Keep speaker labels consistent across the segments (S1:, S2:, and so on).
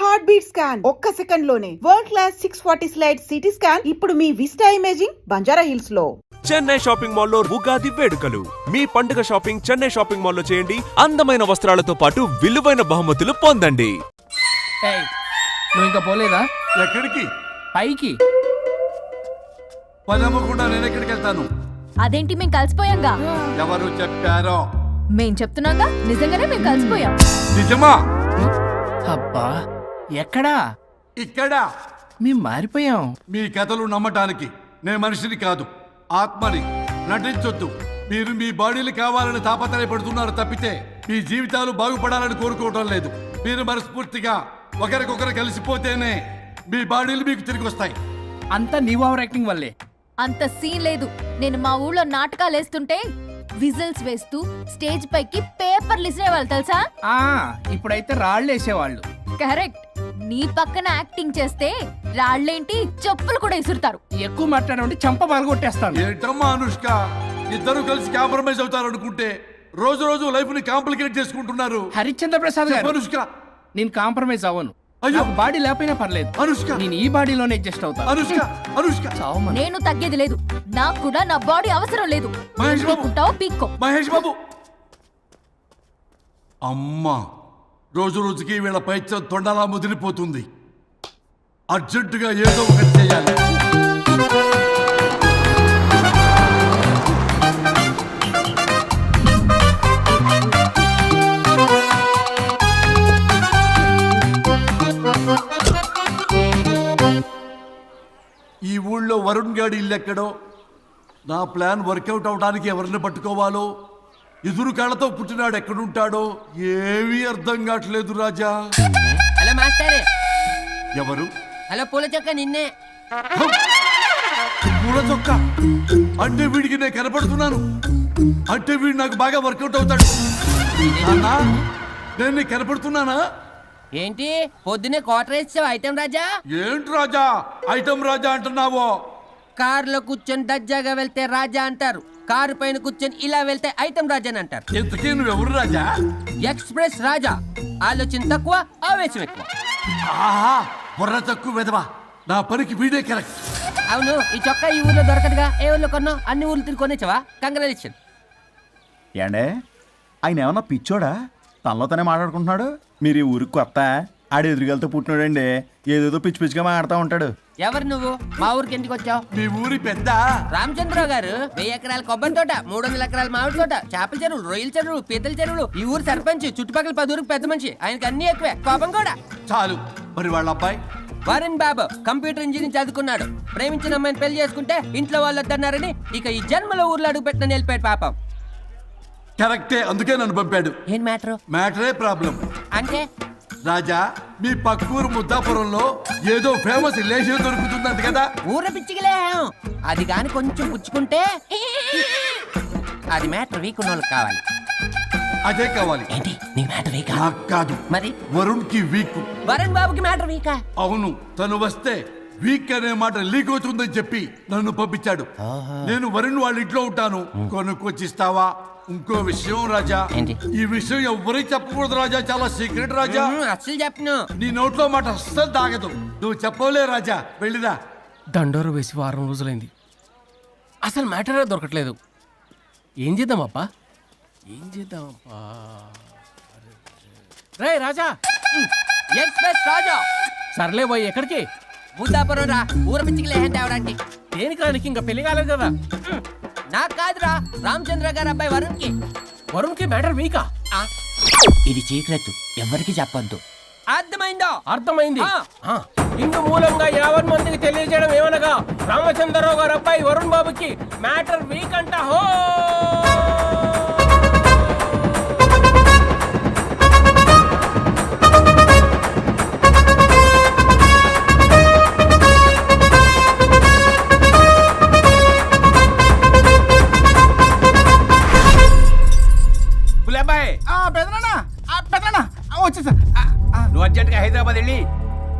S1: Heart beat scan ఒక్క second లోనే world class 640 slide CT scan ఇప్పుడు మీ విస్టా ఇమేజింగ్ బంజారా హిల్స్ లో.
S2: చెన్నై షాపింగ్ మాల్ లో ఉగాది వేడుకలు. మీ పండుగ షాపింగ్ చెన్నై షాపింగ్ మాల్ లో చేయండి. అందమైన వస్త్రాలతో పాటు విలువైన బహుమతులు పొందండి.
S3: నువ్వు ఇంకా పోలేదా?
S4: ఎక్కడికి?
S3: పైకి.
S4: పదమ్మకుండా నేను ఎక్కడికి వెళ్తాను?
S5: అదేంటి మేము కలిసిపోయాంగా?
S4: ఎవరు చెప్పారో?
S5: మేం చెప్తున్నాగా, నిజంగానే మేము కలిసిపోయాం.
S4: నిజమా?
S3: అబ్బా ఎక్కడా?
S4: ఇక్కడ.
S3: మేము మారిపోయాం.
S4: మీ కథలు నమ్మటానికి నేను మనిషిని కాదు, ఆత్మని. నటించొద్దు. మీరు మీ బాడీలు కావాలని తాపత్రయపడుతున్నారు తప్పితే మీ జీవితాలు బాగుపడాలని కోరుకోవడం లేదు. మీరు మనస్ఫూర్తిగా ఒకరికొకరు కలిసిపోతేనే మీ బాడీలు మీకు తిరిగి వస్తాయి.
S3: అంతా నీ ఓవర్ యాక్టింగ్ వల్లే.
S5: అంత సీన్ లేదు. నేను మా ఊళ్ళో నాటకాలు వేస్తుంటే విజిల్స్ వేస్తూ స్టేజ్ పైకి పేపర్లు ఇసిరేవాళ్ళు తెలుసా?
S3: ఇప్పుడైతే రాళ్ళు వేసేవాళ్ళు.
S5: కరెక్ట్. నీ పక్కన యాక్టింగ్ చేస్తే రాళ్ళేంటి చెప్పులు కూడా ఇసురుతారు.
S3: ఎక్కువ మాట్లాడే చంప పగలగొట్టేస్తాను.
S4: ఏంటమ్మా అనుష్క, ఇద్దరు కలిసి కాంప్రమైజ్ అవుతారు అనుకుంటే రోజు రోజు లైఫ్ ని కాంప్లికేట్ చేసుకుంటున్నారు.
S3: హరిశ్చంద్ర ప్రసాద్ గారు,
S4: అనుష్క
S3: నేను కాంప్రమైజ్ అవ్వను.
S4: అయ్యో,
S3: బాడీ లేకపోయినా పర్లేదు.
S4: అనుష్క,
S3: నేను ఈ బాడీలోనే అడ్జస్ట్ అవుతాను.
S4: అనుష్క, అనుష్క,
S5: నేను తగ్గేది లేదు. నాకు కూడా నా బాడీ అవసరం లేదు.
S4: మహేష్ బాబు,
S5: పీక్కో.
S4: మహేష్ బాబు. అమ్మా, రోజు రోజుకి వీళ్ళ పైత్యం తొండలా ముదిరిపోతుంది. అర్జెంటుగా ఏదో ఒకటి చేయాలి. ఈ ఊళ్ళో వరుణ్ గాడి ఇల్లు ఎక్కడో, నా ప్లాన్ వర్కౌట్ అవడానికి ఎవరిని పట్టుకోవాలో, ఎదురు కాళ్ళతో పుట్టినాడు ఎక్కడుంటాడో ఏమీ అర్థం కావట్లేదు రాజా.
S6: Hello master.
S4: ఎవరు?
S6: హలో పూల చొక్క నిన్నే.
S4: పూల చొక్క అంటే వీడికి నేను కనపడుతున్నాను. అంటే వీడు నాకు బాగా వర్కౌట్ అవుతాడు. నాన్నా, నేను నీకు కనపడుతున్నానా?
S6: ఏంటి పొద్దునే క్వార్టర్ ఇచ్చావు ఐటమ్ రాజా?
S4: ఏంటి రాజా ఐటమ్ రాజా అంటున్నావో?
S6: కారులో కూర్చొని దర్జాగా వెళ్తే రాజా అంటారు, కారు పైన కూర్చొని ఇలా వెళ్తే ఐటమ్ రాజా అని అంటారు.
S4: ఇంతకీ నువ్వెవరు రాజా?
S6: ఎక్స్ప్రెస్ రాజా. ఆలోచన తక్కువ, ఆవేశం ఎక్కువ.
S4: ఆహా, బుర్ర తక్కువ వెదవా. నా పనికి వీడే కరెక్ట్.
S6: అవును, ఈ చొక్కా ఈ ఊర్లో దొరకదుగా. ఏ ఊర్లో కొన్నావు? అన్ని ఊర్లు తిరిగి కొనేచ్చావా? కంగ్రాచులేషన్.
S7: ఏండే, ఆయన ఏమన్నా పిచ్చోడా? తనలో తనే మాట్లాడుకుంటున్నాడు. మీరు ఈ ఊరికి కొత్త? ఆడు ఎదురుగలతో పుట్టినాడండి, ఏదేదో పిచ్చి పిచ్చిగా మాట్లాడుతూ ఉంటాడు.
S6: ఎవరు నువ్వు? మా ఊరికి ఎందుకు వచ్చావు?
S4: మీ ఊరి పెద్ద
S6: రామచంద్రరావు గారు 1000 ఎకరాల కొబ్బరి తోట, 300 ఎకరాల మామిడి తోట, చేపల చెరువులు, రొయ్యల చెరువులు, పీతల చెరువులు. ఈ ఊరు సర్పంచ్, చుట్టుపక్కల 10 ఊరికి పెద్ద మనిషి. ఆయనకి అన్ని ఎక్కువే, కోపం కూడా.
S4: చాలు. మరి వాళ్ళ అబ్బాయి
S6: వరుణ్ బాబు కంప్యూటర్ ఇంజనీరింగ్ చదువుకున్నాడు. ప్రేమించిన అమ్మాయిని పెళ్లి చేసుకుంటే ఇంట్లో వాళ్ళు వద్దన్నారని ఇక ఈ జన్మలో ఊర్లో అడుగు పెట్టిన నిలిపాడు పాపం.
S4: కరెక్టే, అందుకే నన్ను పంపాడు.
S6: ఏం మ్యాటర్?
S4: మ్యాటరే ప్రాబ్లం.
S6: అంటే
S4: రాజా, మీ పక్కూరు ముద్దాపురంలో ఏదో ఫేమస్ రిలేషన్ దొరుకుతుందంట కదా?
S6: ఊర పిచ్చికిలే. అది కాని కొంచెం పుచ్చుకుంటే అది మ్యాటర్ వీక్ ఉన్న వాళ్ళకి కావాలి.
S4: అదే కావాలి.
S6: ఏంటి నీ మ్యాటర్ వీకా?
S4: నాకు కాదు,
S6: మరి
S4: వరుణ్ కి వీక్.
S6: వరుణ్ బాబుకి మ్యాటర్ వీకా?
S4: అవును, తను వస్తే వీక్ అనే మాట లీక్ అవుతుందని చెప్పి నన్ను పంపించాడు. నేను వరుణ్ వాళ్ళ ఇంట్లో ఉంటాను, కొనుక్కొచ్చిస్తావా? ఇంకో విషయం రాజా, ఈ విషయం ఎవరికి చెప్పకూడదు రాజా, చాలా సీక్రెట్ రాజా.
S6: అస్సలు చెప్పను.
S4: నీ నోట్లో మాట అస్సలు తాగదు. నువ్వు చెప్పవలే రాజా, వెళ్ళిరా.
S3: దండోరు వేసి వారం రోజులైంది, అసలు మ్యాటరే దొరకట్లేదు. ఏం చేద్దామప్పా? రే రాజా.
S6: ఎక్స్ప్రెస్ రాజా.
S3: సర్లే పోయి ఎక్కడికి?
S6: ముద్దాపురం రా, ఊర పిచ్చికిలే తేవడానికి.
S3: దేనికి రానికి? ఇంకా పెళ్లి కాలేదు కదా.
S6: నాకు కాదురా, రామచంద్ర గారు అబ్బాయి వరుణ్ కి.
S3: వరుణ్ కి మ్యాటర్ వీకా?
S6: ఇది సీక్రెట్, ఎవరికి చెప్పొద్దు. అర్థమైందో?
S3: అర్థమైంది. ఇందు మూలంగా 50 మందికి తెలియజేయడం ఏమనగా, రామచంద్రరావు గారు అబ్బాయి వరుణ్ బాబుకి మ్యాటర్ వీక్ అంట. హో
S8: వచ్చేసా. నువ్వు అర్జెంట్ గా హైదరాబాద్ వెళ్ళి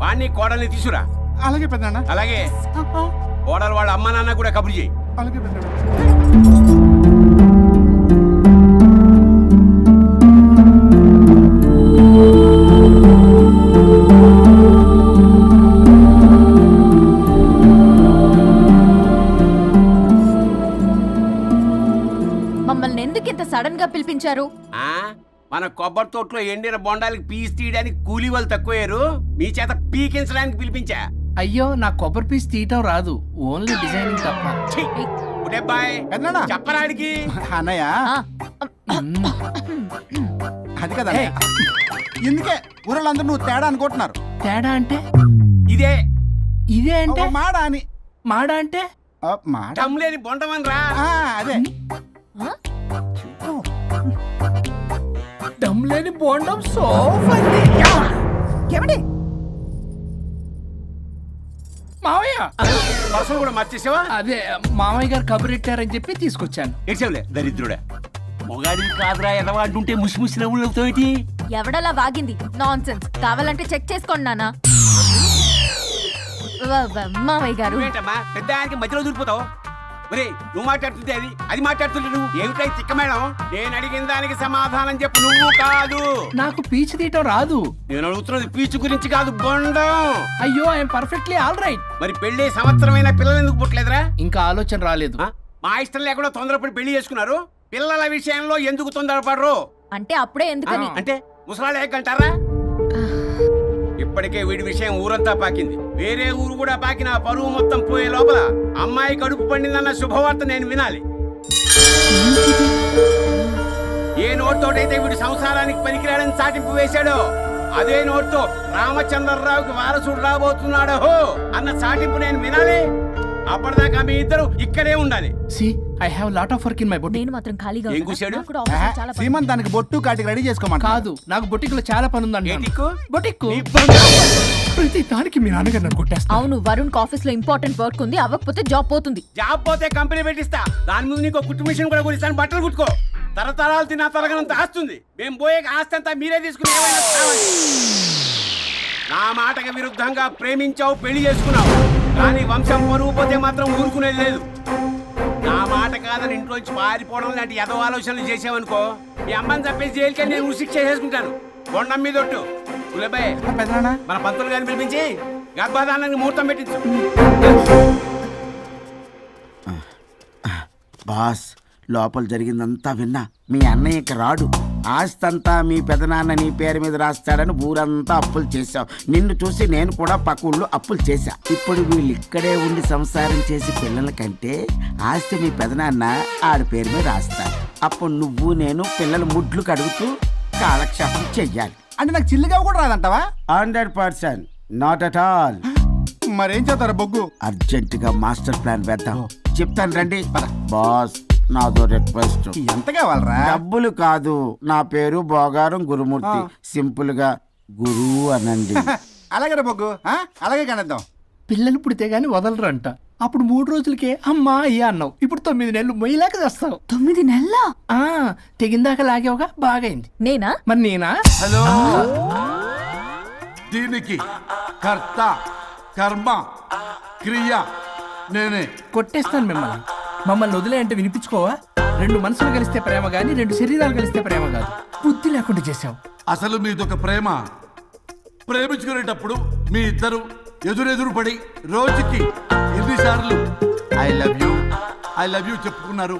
S8: వాణ్ణి కోడల్ని తీసుకురా.
S7: అలాగే పెద్దనా.
S8: అలాగే కోడలు వాళ్ళ అమ్మ నాన్న కూడా కబురు చేయి.
S7: అలాగే పెద్దనా.
S5: సడన్ గా పిలిపించారు?
S8: ఆ మన కొబ్బరి తోటలో ఎండిన బొండాలకి పీస్ తీయడానికి కూలీ వాళ్ళు తక్కువయ్యారు, మీ చేత పీకించడానికి పిలిపించా.
S3: అయ్యో నా కొబ్బరి పీస్ తీయటం రాదు, ఓన్లీ డిజైనింగ్ తప్ప.
S8: ఛీ! ఒరే బాయ్,
S7: పెద్దనాన్న.
S8: చెప్పరాడికి.
S7: అన్నయ్య
S5: ఆ,
S7: అది కదా ఎందుకే ఊరలందరూ నువ్వు తేడా అనుకుంటున్నారు.
S3: తేడా అంటే
S8: ఇదే
S3: ఇదే అంటే
S7: మాడ అని
S3: మాడ అంటే
S7: మాడ
S8: టమ్లేని బొండమని రా.
S7: అదే
S3: దమ్ లేని బోండం సోఫా.
S1: ఏమండి
S3: మావయ్య,
S8: పర్సలు కూడా మర్చేసావా?
S3: అదే మామయ్య గారు కబురెట్టారని చెప్పి తీసుకొచ్చాను.
S8: ఏడ్చావులే దరిద్రుడా. మొగాడివి కాదురా ఎదవా అంటుంటే ముసి ముసి నవ్వులు అవుతావేటి?
S5: ఎవడలా వాగింది? Nonsense. కావాలంటే చెక్ చేసుకోండి నాన్న. మామయ్య గారు,
S8: నువ్వేంటమ్మా పెద్ద ఆయనకి మధ్యలో దూరిపోతావు? ఒరే నువ్వు మాట్లాడుతుంటే అది మాట్లాడుతుంటే నువ్వు ఏమిటై తిక్క మేడం? నేను అడిగిన దానికి సమాధానం చెప్పు, నువ్వు కాదు.
S3: నాకు పీచు తీయటం రాదు.
S8: నేను అడుగుతున్నది పీచు గురించి కాదు, బొండం.
S3: అయ్యో ఐఎమ్ పర్ఫెక్ట్లీ ఆల్ రైట్.
S8: మరి పెళ్లి సంవత్సరమైన పిల్లలు ఎందుకు పుట్టలేదురా?
S3: ఇంకా ఆలోచన రాలేదు.
S8: ఆ? మా ఇష్టం లేకుండా తొందరపడి పెళ్లి చేసుకున్నారు. పిల్లల విషయంలో ఎందుకు తొందరపడరు?
S5: అంటే అప్పుడే ఎందుకని?
S8: అంటే ముసలాళ్ళు ఎక్కంటారా? ఇప్పటికే వీడి విషయం ఊరంతా పాకింది, వేరే ఊరు కూడా పాకిన పరువు మొత్తం పోయే లోపల అమ్మాయి కడుపు పండిందన్న శుభవార్త నేను వినాలి. ఏ నోటితోటైతే వీడు సంసారానికి పనికిరాడని చాటింపు వేశాడో అదే నోటితో రామచంద్రరావుకి వారసుడు రాబోతున్నాడో అన్న చాటింపు నేను వినాలి. అప్పటిదాకా మీ ఇద్దరు ఇక్కడే ఉండాలి.
S3: See I have lot of work in my boutique.
S5: నేను మాత్రం ఖాళీగా
S8: ఏం
S5: ఉన్నానా?
S8: కూశాడు?
S5: నాకు కూడా ఆఫీస్లో చాలా పని.
S7: సీమంత్ దానికి బొట్టు కాటికి రెడీ చేసుకోమంట.
S3: కాదు, నాకు బొటిక్ లో చాలా పని ఉందండి.
S8: ఏటిక్కు?
S3: బొటిక్
S8: నీ బంగారం.
S3: ప్రతి దానికి మీ నాన్నగారు నన్ను కొట్టేస్తా.
S5: అవును, వరుణ్ ఆఫీస్ లో ఇంపార్టెంట్ వర్క్ ఉంది, అవ్వకపోతే జాబ్ పోతుంది.
S8: జాబ్ పోతే కంపెనీ పెట్టిస్తా, దాని ముందు నీకు కుట్టు మిషన్ కూడా కుడిస్తాను, బట్టలు కుట్టుకో. తరతరాలు తిన్నా తరగనంత ఆస్తుంది. మేము పోయే ఆస్తి అంతా మీరే తీసుకుని ఏమైనా కావాలి. నా మాటకి విరుద్ధంగా ప్రేమించావు, పెళ్లి చేసుకున్నావు, కానీ వంశం పరువు పోతే మాత్రం ఊరుకునేది లేదు. నా మాట కాదని ఇంట్లోంచి పారిపోవడం లాంటి ఎదో ఆలోచనలు చేసావనుకో, మీ అమ్మని చంపేసి జైలుకి నేను ఉసిక్ చేసేసుకుంటాను. కొండం మీద ఒట్టు. ఉలబాయ్,
S7: పెద్దనాన్న
S8: మన పంతులు గారిని పిలిపించి గర్భధానానికి ముహూర్తం పెట్టించు.
S9: బాస్, లోపల జరిగిందంతా విన్నా. మీ అన్నయ్యకి రాడు, ఆస్తంతా మీ పెదనాన్న నీ పేరు మీద రాస్తాడని ఊరంతా అప్పులు చేశావు. నిన్ను చూసి నేను కూడా పక్క ఊళ్ళో అప్పులు చేశా. ఇప్పుడు వీళ్ళు ఇక్కడే ఉండి సంసారం చేసి పిల్లల కంటే ఆస్తి మీ పెదనాన్న ఆడి పేరు మీద రాస్తాడు. అప్పుడు నువ్వు నేను పిల్లల ముడ్లు కడుగుతూ కాలక్షేపం చెయ్యాలి.
S7: అంటే నాకు చిల్లిగా కూడా రాదంటావా?
S9: 100%, నాట్ అట్ ఆల్.
S7: మరేం చేస్తారు బొగ్గు?
S9: అర్జెంటుగా మాస్టర్ ప్లాన్ వేద్దాం. చెప్తాను రండి. బాస్, నాదో రిక్వెస్ట్.
S7: ఎంత కావాలరా?
S9: డబ్బులు కాదు, నా పేరు బోగారం గురుమూర్తి. సింపుల్ గా గురు అనండి.
S7: అలాగే బొగ్గు, అలాగే కనేద్దాం.
S3: పిల్లలు పుడితే గానీ వదలరంట. అప్పుడు 3 రోజులకే అమ్మా అయ్యా అన్నావు, ఇప్పుడు 9 నెలలు మొయ్యలాగా చేస్తావు.
S5: 9 నెలల
S3: తెగిందాక లాగేవగా, బాగైంది.
S5: నేనా?
S3: మరి నేనా?
S4: హలో, దీనికి కర్త కర్మ క్రియ నేనే.
S3: కొట్టేస్తాను మిమ్మల్ని. మమ్మల్ని వదిలే అంటే వినిపించుకోవా? 2 మనసులు కలిస్తే ప్రేమ గాని 2 శరీరాలు కలిస్తే ప్రేమ కాదు. బుద్ధి లేకుండా చేసావు.
S4: అసలు మీదొక ప్రేమ. ప్రేమించుకునేటప్పుడు మీ ఇద్దరు ఎదురెదురు పడి రోజుకి ఎన్నిసార్లు ఐ లవ్ యూ చెప్పుకున్నారు?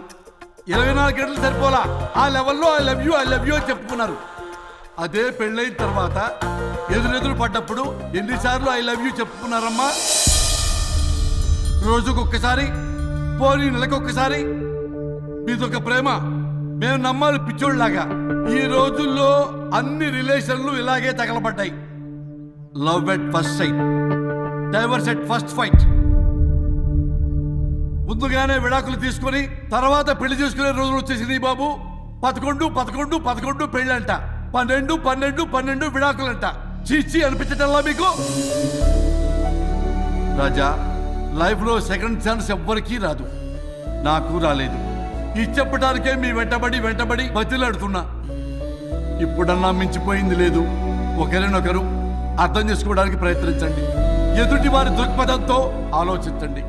S4: 24 గంటలు సరిపోలా, ఆ లెవెల్లో ఐ లవ్ యూ అని చెప్పుకున్నారు. అదే పెళ్ళైన తర్వాత ఎదురెదురు పడ్డప్పుడు ఎన్నిసార్లు ఐ లవ్ యూ చెప్పుకున్నారమ్మా? రోజుకొక్కసారి, పోనీ నెలకొక్కసారి. మీదొక ప్రేమ. మేము నమ్మాలి పిచ్చోళ్ళలాగా. ఈ రోజుల్లో అన్ని రిలేషన్లు ఇలాగే తగలబడ్డాయి. Love at first sight, divorce at first fight. ముందుగానే విడాకులు తీసుకొని తర్వాత పెళ్లి చేసుకునే రోజులు వచ్చేసింది బాబు. 11 పెళ్ళంట, 12 విడాకులంట. చీచి అనిపించటల్లా మీకు? రాజా, లైఫ్ లో సెకండ్ ఛాన్స్ ఎవ్వరికీ రాదు, నాకు రాలేదు. ఈ చెప్పడానికే మీ వెంటబడి బతిలాడుతున్నా. ఇప్పుడన్నా మించిపోయింది లేదు. ఒకరినొకరు అర్థం చేసుకోవడానికి ప్రయత్నించండి. ఎదుటి వారి దృక్పథంతో ఆలోచించండి.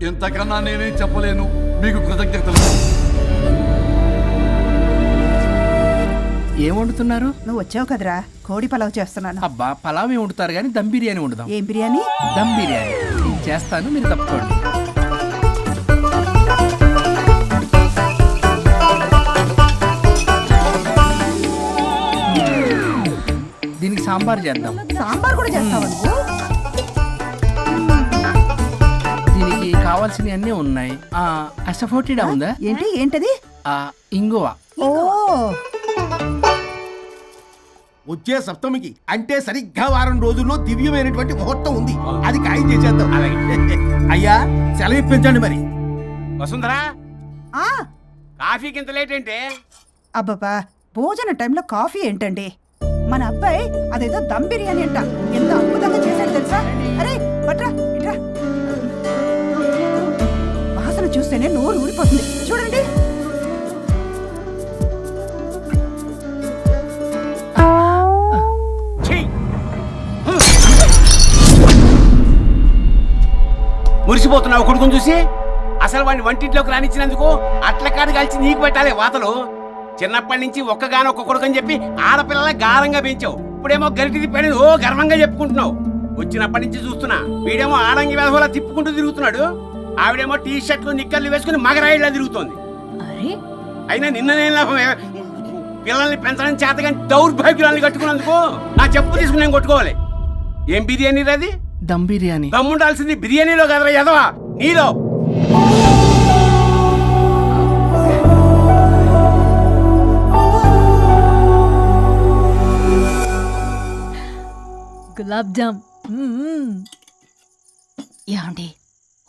S4: ఎంతకన్నా నేనేం చెప్పలేను. మీకు కృతజ్ఞతలు.
S3: ఏం వండుతున్నారు?
S1: నువ్వు వచ్చావు కదరా, కోడి పలావ్ చేస్తున్నాను.
S3: అబ్బా, పలావ్ ఏం వండుతారు కానీ దమ్ బిర్యానీ వండుదాం.
S1: ఏం బిర్యానీ?
S3: దమ్ బిర్యానీ నేను చేస్తాను, మీరు తప్పుకోండి. సాంబార్ చేద్దాం.
S1: సాంబార్ కూడా చేస్తావా నువ్వు?
S3: దీనికి కావాల్సినవి అన్నీ ఉన్నాయి. అసఫోటిడా ఉందా?
S1: ఏంటది?
S3: ఇంగువ.
S1: ఓ,
S8: వచ్చే సప్తమికి అంటే సరిగ్గా వారం రోజుల్లో దివ్యమైనటువంటి ముహూర్తం ఉంది. అది ఖాయం చేసేద్దాం. అయ్యా సెలవు ఇప్పించండి మరి. వసుంధరా,
S1: ఆ,
S8: కాఫీకి ఇంత లేట్ ఏంటే?
S1: అబ్బబ్బా, భోజన టైంలో కాఫీ ఏంటండి? మన అబ్బాయి అదేదో దమ్ బిర్యానీ అంట, ఎంత అద్భుతంగా చేశాడు తెలుసా? అరే బట్రా ఇట్రా, వాసన చూస్తేనే నోరు ఊరిపోతుంది. చూడండి.
S8: మురిసిపోతున్నావు కొడుకుని చూసి. అసలు వాడిని వంటింట్లోకి రానిచ్చినందుకు అట్ల కాడు కలిసి నీకు పెట్టాలి వాతలు. చిన్నప్పటి నుంచి ఒక్కగానొక్క కొడుకు అని చెప్పి ఆడపిల్లల గారంగా పెంచావు. ఇప్పుడేమో గరిటి తిప్పాడు ఓ గర్వంగా చెప్పుకుంటున్నావు. వచ్చినప్పటి నుంచి చూస్తున్నా వీడేమో ఆడంగి వేధవలా తిప్పుకుంటూ తిరుగుతున్నాడు. ఆవిడేమో టీ షర్ట్లు నిక్కర్లు వేసుకుని మగరాయిలా తిరుగుతోంది. అయినా నిన్న నేను లాభం, పిల్లల్ని పెంచడం చేతగా దౌర్భాగ్యాన్ని కట్టుకున్నందుకు నా చెప్పు తీసుకుని నేను కొట్టుకోవాలి. ఏం బిర్యానీ రాది?
S3: దమ్ బిర్యానీ.
S8: దమ్ముండాల్సింది బిర్యానీలో కదరా ఎదవా, నీలో.
S5: గులాబ్ జామ్. ఏమండి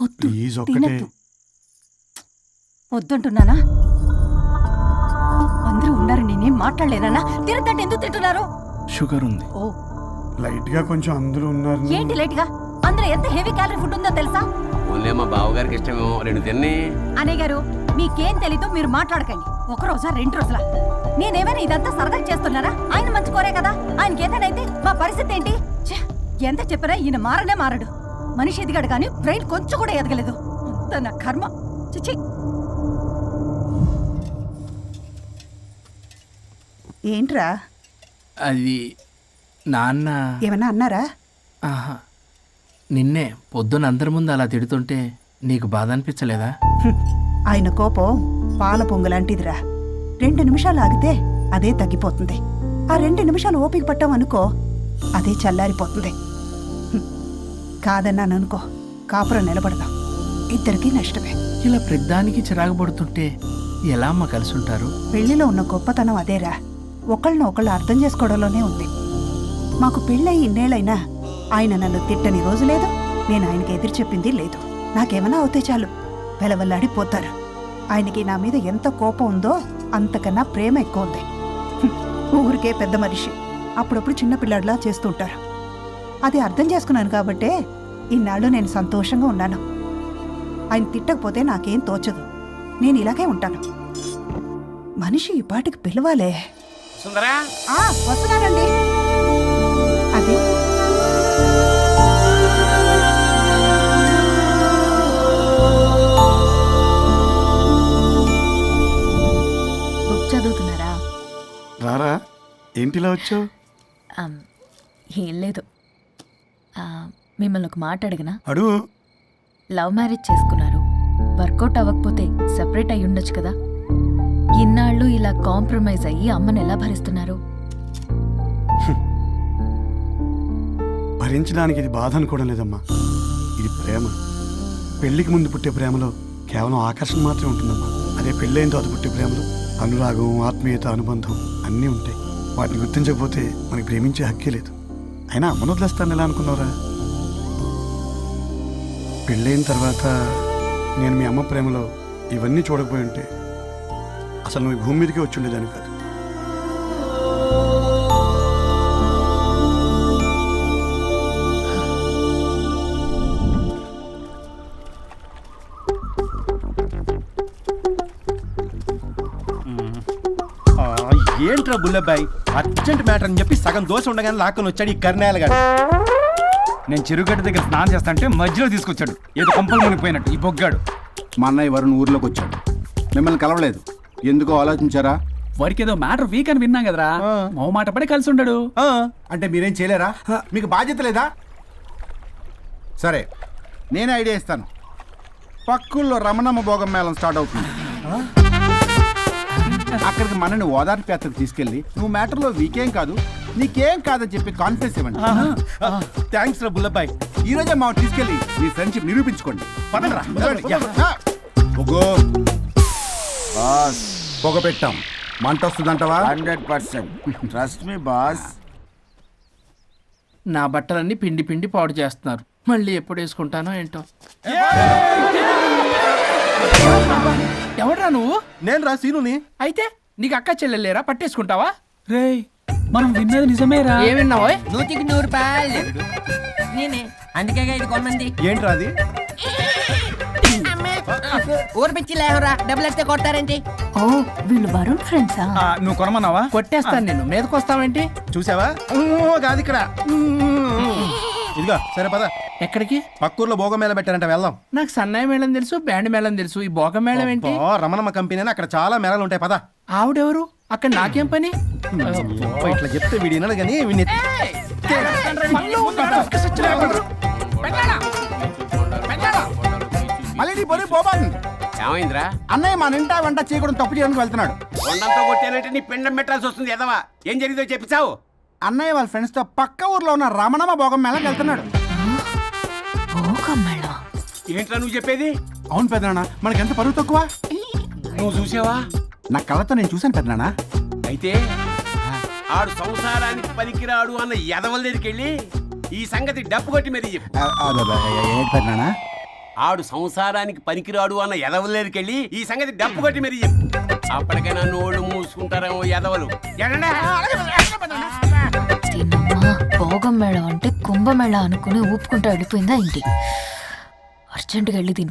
S5: వద్దు,
S7: ప్లీజ్ ఒక్కటే.
S5: తినద్దు. వద్దంటున్నానా? అందరూ ఉన్నారు, నేనేం మాట్లాడలేనా? తినద్దంటే ఎందుకు తింటున్నారు?
S3: షుగర్ ఉంది.
S5: ఓ,
S7: లైట్ గా కొంచెం అందరూ ఉన్నారు.
S5: ఏంటి లేట్ గా? అందులో ఎంత హెవీ క్యాలరీ ఫుడ్ ఉందో తెలుసా?
S8: ఓన్లే మా బావగారికి ఇష్టమేమో రెండు తిన్ని.
S5: అనే గారు, మీకేం తెలీదు, మీరు మాట్లాడకండి. ఒక రోజా 2 రోజులా? నేనేమైనా ఇదంతా సరదా చేస్తున్నారా? ఆయన మంచి కోరే కదా. ఆయనకి ఏదైతే మా పరిస్థితి ఏంటి? ఛే, ఎంత చెప్పినా ఈయన మారనే మారడు. మనిషి ఎదిగాడు కానీ బ్రెయిన్ కొంచెం కూడా ఎదగలేదు. అంత నా కర్మ. చిచి.
S1: ఏంట్రా?
S3: అది నాన్న.
S1: ఏమన్నా అన్నారా?
S3: ఆహా, నిన్నే పొద్దున అందరి ముందు అలా తిడుతుంటే నీకు బాధ అనిపించలేదా?
S1: ఆయన కోపం పాల పొంగులాంటిదిరా. 2 నిమిషాలు ఆగితే అదే తగ్గిపోతుంది. ఆ 2 నిమిషాలు ఓపిక పట్టాం అనుకో, అదే చల్లారిపోతుంది. కాదన్నాననుకో, కాపురం నిలబడదాం. ఇద్దరికీ నష్టమే.
S3: ఇలా ప్రతిదానికి చిరాకు పడుతుంటే ఎలా అమ్మ కలిసి ఉంటారు?
S1: పెళ్లిలో ఉన్న గొప్పతనం అదేరా, ఒకళ్ళని ఒకళ్ళు అర్థం చేసుకోవడంలోనే ఉంది. మాకు పెళ్ళయి ఇన్నేళ్ళైనా ఆయన నన్ను తిట్టని రోజు లేదు, నేను ఆయనకి ఎదురు చెప్పింది లేదు. నాకేమైనా అవుతే చాలు వెలవల్లాడిపోతారు. ఆయనకి నా మీద ఎంత కోపం ఉందో అంతకన్నా ప్రేమ ఎక్కువ ఉంది. ఊరికే పెద్ద మనిషి, అప్పుడప్పుడు చిన్నపిల్లాడిలా చేస్తుంటారు. అది అర్థం చేసుకున్నాను కాబట్టే ఇన్నాళ్ళు నేను సంతోషంగా ఉన్నాను. ఆయన తిట్టకపోతే నాకేం తోచదు. నేను ఇలాగే ఉంటాను. మనిషి ఈ పాటికి పిలవాలే.
S8: సుందరా,
S1: వస్తున్నానండి. అది
S5: బుక్ చదువుతున్నారా?
S7: రారా, ఏంటిలా వచ్చావు?
S5: ఏం లేదు, మిమ్మల్ని ఒక మాట అడిగినా?
S7: అడుగు.
S5: లవ్ మ్యారేజ్ చేసుకున్నారు, వర్కౌట్ అవ్వకపోతే సెపరేట్ అయ్యి ఉండొచ్చు కదా. ఇన్నాళ్ళు ఇలా కాంప్రమైజ్ అయ్యి అమ్మని ఎలా భరిస్తున్నారు?
S7: భరించడానికి ఇది బాధ అనుకోవడం లేదమ్మా, ఇది ప్రేమ. పెళ్లికి ముందు పుట్టే ప్రేమలో కేవలం ఆకర్షణ మాత్రమే ఉంటుందమ్మా. అదే పెళ్ళైన తర్వాత పుట్టే ప్రేమలో అనురాగం, ఆత్మీయత, అనుబంధం అన్నీ ఉంటాయి. వాటిని గుర్తించకపోతే మనకి ప్రేమించే హక్కే లేదు. అయినా అమ్మను వదిలేస్తాను ఎలా అనుకున్నావురా? పెళ్ళైన తర్వాత నేను మీ అమ్మ ప్రేమలో ఇవన్నీ చూడకపోయి ఉంటే అసలు నువ్వు భూమి మీదకే వచ్చి ఉండేదాన్ని కాదు.
S10: ఏంట్రా బుల్లబ్బాయి, అర్జెంట్ మ్యాటర్ అని చెప్పి సగం దోశ ఉండగానే లాక్కొని వచ్చాడు ఈ కర్ణాయలు గారు.
S11: నేను చెరుగడ్డ దగ్గర స్నానం చేస్తాంటే మధ్యలో తీసుకొచ్చాడు, ఏదో కంపలు మునిగిపోయినట్టు ఈ బొగ్గాడు.
S10: మా అన్నయ్య వరుణ్ ఊర్లోకి వచ్చాడు, మిమ్మల్ని కలవలేదు. ఎందుకో ఆలోచించారా?
S11: వాడికి ఏదో మ్యాటర్ వీక్ అని విన్నాం కదరా, మో మాట పడి కలిసి ఉండడు.
S10: అంటే మీరేం చేయలేరా? మీకు బాధ్యత లేదా? సరే, నేనే ఐడియా ఇస్తాను. పక్కుల్లో రమణమ్మ భోగం మేళం స్టార్ట్ అవుతుంది. అక్కడికి మనని ఓదార్పు యాత్రకు తీసుకెళ్ళి నువ్వు మ్యాటర్లో వీకేం కాదు నీకేం కాదని చెప్పి కాన్ఫిడెన్స్ ఇవ్వండి. థ్యాంక్స్ రా బుల్లబాయ్. ఈ రోజే మా తీసుకెళ్ళి మీ ఫ్రెండ్షిప్ నిరూపించుకోండి. పదండ్రా. పొగో.
S9: బాస్
S10: పొగ పెట్టాం. మంట వస్తుందంటవా?
S9: 100%. Trust me boss.
S3: నా బట్టలన్నీ పిండి పిండి పాడు చేస్తున్నారు. మళ్ళీ ఎప్పుడు వేసుకుంటానో ఏంటో. ఎవడ్రా నువ్వు?
S10: నేను రా సీనుని.
S3: అయితే నీకు అక్క చెల్లెలేరా? పట్టేసుకుంటావా?
S11: రేయ్ మనం విన్నది నిజమేరా?
S3: ఏం విన్నావో?
S6: 100కి 100 రూపాయలు. నేనే అందుకే ఇది కొమ్మంది.
S10: ఏంట్రా అది?
S6: ఊరు పిచ్చి లేవరా, డబ్బులు వస్తే కొడతారేంటి?
S5: ఓ వీళ్ళు వరుణ్ ఫ్రెండ్సా?
S11: నువ్వు కొనమన్నావా?
S3: కొట్టేస్తాను నేను. మీదకొస్తావేంటి?
S10: చూసావా? కాదు ఇక్కడ. ఇదిగో సరే పద.
S3: ఎక్కడికి?
S10: పక్కూర్లో భోగం మేళ పెట్టారంట, వెళ్దాం.
S3: నాకు సన్నాయి మేళం తెలుసు, బ్యాండ్ మేళం తెలుసు. ఈ భోగం మేళం ఏంటి?
S10: రమణమ్మ కంపెనీ అని అక్కడ చాలా మేళలు ఉంటాయి, పద.
S3: ఆవిడెవరు? అక్కడ నాకేం పని?
S10: ఇట్లా చెప్తే వీడి వినడు కానీ వీడిని మళ్ళీ నీ పొరి పోబాను.
S8: ఏమైందిరా?
S10: అన్నయ్య మా నింటా వెంట చేయకూడదు తప్పు చేయడానికి వెళ్తున్నాడు.
S8: కొండంతో కొట్టానంటే నీ పిండం పెట్టాల్సి వస్తుంది ఎదవా. ఏం జరిగిందో చెప్పిచావు?
S10: అన్నయ్య వాళ్ళ ఫ్రెండ్స్ తో పక్క ఊర్లో ఉన్న రమణమ్మ భోగం మేళకి వెళ్తున్నాడు.
S8: ఏంట్రా నువ్వు చెప్పేది?
S10: అవును పెద్దనాన్న, మనకి ఎంత పరువు తక్కువ.
S8: నువ్వు చూసావా?
S10: నా కళ్ళతో నేను చూశాను పెద్దనాన్న.
S8: అయితే ఆడు సంసారానికి పనికిరాడు అన్న ఎదవల దగ్గరికి వెళ్ళి ఈ సంగతి డప్పు కొట్టి మరీ చెప్పు.
S10: ఏంటి పెద్దనాన్న?
S8: ఆడు సంసారానికి పనికిరాడు అన్న ఎదవల దగ్గరికి వెళ్ళి ఈ సంగతి డప్పు కొట్టి మరీ చెప్పు. అప్పటికైనా నోళ్ళు మూసుకుంటారేమో ఎదవలు.
S5: భోగం మేళం అంటే కుంభమేళ అనుకుని ఊపుకుంటూ వెళ్ళిపోయిందా ఏంటి? అర్జెంటుగా వెళ్ళి దీన్ని